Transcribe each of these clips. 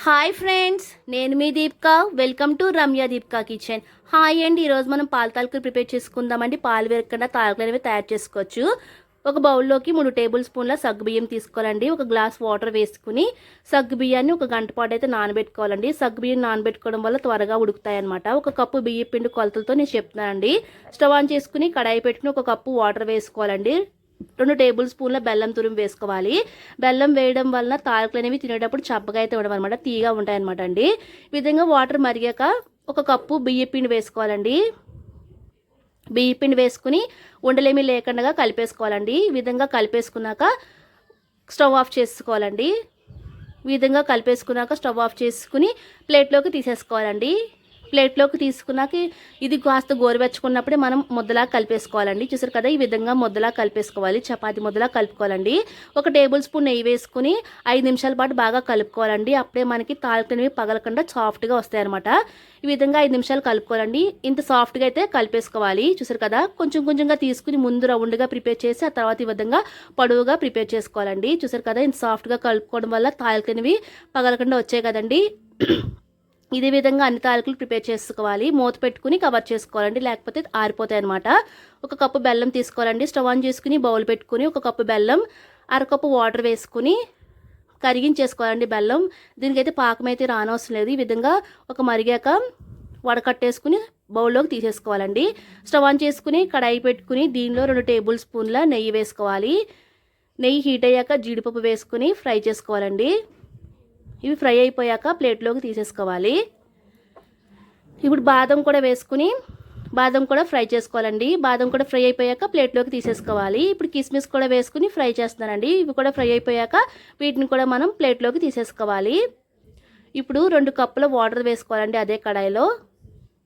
Hi friends, నేను మీ Deepika. Welcome to Ramya Deepika kitchen. Hi అండి, ఈరోజు మనం పాల తాలికలు ప్రిపేర్ చేసుకుందామండి. పాలు వేరకుండా తాలికలు అనేవి తయారు చేసుకోవచ్చు. ఒక బౌల్లోకి 3 టేబుల్ స్పూన్ల సగ్గుబియ్యం తీసుకోవాలండి. ఒక గ్లాస్ వాటర్ వేసుకుని సగ్గుబియ్యాన్ని ఒక గంట పాటు అయితే నానబెట్టుకోవాలండి. సగ్గుబియ్యం నానబెట్టుకోవడం వల్ల త్వరగా ఉడుకుతాయి అనమాట. ఒక కప్పు బియ్య పిండి కొలతలతో నేను చెప్తున్నానండి. స్టవ్ ఆన్ చేసుకుని కడాయి పెట్టుకుని ఒక కప్పు వాటర్ వేసుకోవాలండి. 2 టేబుల్ స్పూన్ల బెల్లం తురుము వేసుకోవాలి. బెల్లం వేయడం వలన తాలికలు అనేవి తినేటప్పుడు చప్పగా అయితే ఉండడం అనమాట, తీగా ఉంటాయన్నమాట అండి. ఈ విధంగా వాటర్ మరిగాక ఒక కప్పు బియ్య పిండి వేసుకోవాలండి. బియ్య పిండి వేసుకుని ఉండలేమీ లేకుండా కలిపేసుకోవాలండి. ఈ విధంగా కలిపేసుకున్నాక స్టవ్ ఆఫ్ చేసుకోవాలండి. ఈ విధంగా కలిపేసుకున్నాక స్టవ్ ఆఫ్ చేసుకుని ప్లేట్లోకి తీసేసుకోవాలండి. ప్లేట్లోకి తీసుకున్నాక ఇది కాస్త గోరువెచ్చుకున్నప్పుడే మనం ముద్దలా కలిపేసుకోవాలండి. చూసారు కదా, ఈ విధంగా ముద్దలా కలిపేసుకోవాలి. చపాతీ ముద్దలా కలుపుకోవాలండి. ఒక టేబుల్ స్పూన్ నెయ్యి వేసుకుని 5 నిమిషాల పాటు బాగా కలుపుకోవాలండి. అప్పుడే మనకి తాలికలు పగలకుండా సాఫ్ట్గా వస్తాయి అనమాట. ఈ విధంగా 5 నిమిషాలు కలుపుకోవాలండి. ఇంత సాఫ్ట్గా అయితే కలిపేసుకోవాలి. చూసారు కదా, కొంచెం కొంచెంగా తీసుకుని ముందు రౌండ్గా ప్రిపేర్ చేసి ఆ తర్వాత ఈ విధంగా పొడవుగా ప్రిపేర్ చేసుకోవాలండి. చూసారు కదా, ఇంత సాఫ్ట్గా కలుపుకోవడం వల్ల తాలికలు పగలకుండా వచ్చాయి కదండి. ఇదే విధంగా అన్ని తాలికలు ప్రిపేర్ చేసుకోవాలి. మూత పెట్టుకుని కవర్ చేసుకోవాలండి, లేకపోతే ఆరిపోతాయి అనమాట. ఒక కప్పు బెల్లం తీసుకోవాలండి. స్టవ్ ఆన్ చేసుకుని బౌల్ పెట్టుకుని ఒక కప్పు బెల్లం, అరకప్పు వాటర్ వేసుకుని కరిగించేసుకోవాలండి బెల్లం. దీనికైతే పాకం అయితే రానవసరం లేదు. ఈ విధంగా ఒక మరిగాక వడకట్టేసుకుని బౌల్లోకి తీసేసుకోవాలండి. స్టవ్ ఆన్ చేసుకుని కడాయి పెట్టుకుని దీనిలో 2 టేబుల్ స్పూన్ల నెయ్యి వేసుకోవాలి. నెయ్యి హీట్ అయ్యాక జీడిపప్పు వేసుకుని ఫ్రై చేసుకోవాలండి. ఇవి ఫ్రై అయిపోయాక ప్లేట్లోకి తీసేసుకోవాలి. ఇప్పుడు బాదం కూడా వేసుకుని బాదం కూడా ఫ్రై చేసుకోవాలండి. బాదం కూడా ఫ్రై అయిపోయాక ప్లేట్లోకి తీసేసుకోవాలి. ఇప్పుడు కిస్మిస్ కూడా వేసుకుని ఫ్రై చేస్తున్నానండి. ఇవి కూడా ఫ్రై అయిపోయాక వీటిని కూడా మనం ప్లేట్లోకి తీసేసుకోవాలి. ఇప్పుడు 2 కప్పుల వాటర్ వేసుకోవాలండి. అదే కడాయిలో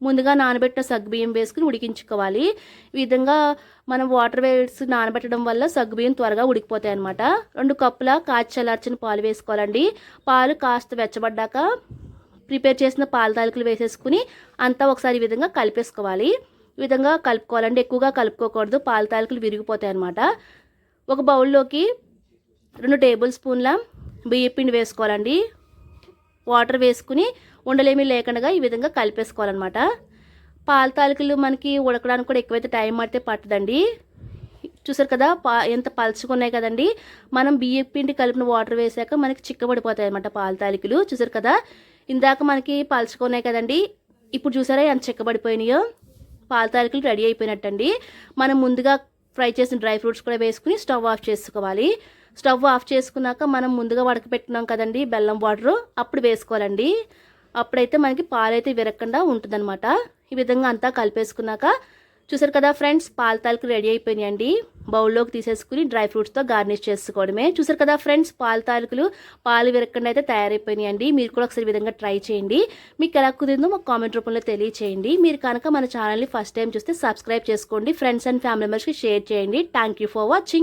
ముందుగా నానబెట్టిన సగ్గుబియ్యం వేసుకుని ఉడికించుకోవాలి. ఈ విధంగా మనం వాటర్ వేసి నానబెట్టడం వల్ల సగ్గుబియ్యం త్వరగా ఉడికిపోతాయి అనమాట. 2 కప్పుల కాచి చల్లార్చిన పాలు వేసుకోవాలండి. పాలు కాస్త వెచ్చబడ్డాక ప్రిపేర్ చేసిన పాల తాలికలు వేసేసుకుని అంతా ఒకసారి ఈ విధంగా కలిపేసుకోవాలి. ఈ విధంగా కలుపుకోవాలండి, ఎక్కువగా కలుపుకోకూడదు, పాల తాలికలు విరిగిపోతాయి అనమాట. ఒక బౌల్లోకి 2 టేబుల్ స్పూన్ల బియ్యపిండి వేసుకోవాలండి. వాటర్ వేసుకుని ఉండలేమీ లేకుండా ఈ విధంగా కలిపేసుకోవాలన్నమాట. పాల తాలికలు మనకి ఉడకడానికి కూడా ఎక్కువైతే టైం పడితే పట్టదండి. చూసారు కదా, ఎంత పలుచుకున్నాయి కదండి. మనం బియ్యం పిండి కలిపిన వాటర్ వేసాక మనకి చిక్కబడిపోతాయి అన్నమాట పాల తాలికలు. చూసారు కదా, ఇందాక మనకి పలుచుకున్నాయి కదండి. ఇప్పుడు చూసారా ఎంత చిక్కబడిపోయినాయో. పాల తాలికలు రెడీ అయిపోయినట్టండి. మనం ముందుగా ఫ్రై చేసిన డ్రై ఫ్రూట్స్ కూడా వేసుకుని స్టవ్ ఆఫ్ చేసుకోవాలి. స్టవ్ ఆఫ్ చేసుకున్నాక మనం ముందుగా ఉడకపెట్టినాం కదండి బెల్లం వాటర్, అప్పుడు వేసుకోవాలండి. అప్పుడైతే మనకి పాలైతే విరగకుండా ఉంటుందన్నమాట. ఈ విధంగా అంతా కలిపేసుకున్నాక చూసారు కదా ఫ్రెండ్స్, పాల తాలికలు రెడీ అయిపోయినాయండి. బౌల్లోకి తీసేసుకుని డ్రై ఫ్రూట్స్తో గార్నిష్ చేసుకోవడమే. చూసారు కదా ఫ్రెండ్స్, పాల తాలికలు పాలు విరగకుండా అయితే తయారైపోయినాయండి. మీరు కూడా ఒకసారి విధంగా ట్రై చేయండి. మీకు ఎలా కుదిరిందో మాకు కామెంట్ రూపంలో తెలియచేయండి. మీరు కనుక మన ఛానల్ని ఫస్ట్ టైం చూస్తే సబ్స్క్రైబ్ చేసుకోండి. ఫ్రెండ్స్ అండ్ ఫ్యామిలీ మెంబర్స్కి షేర్ చేయండి. Thank you for watching.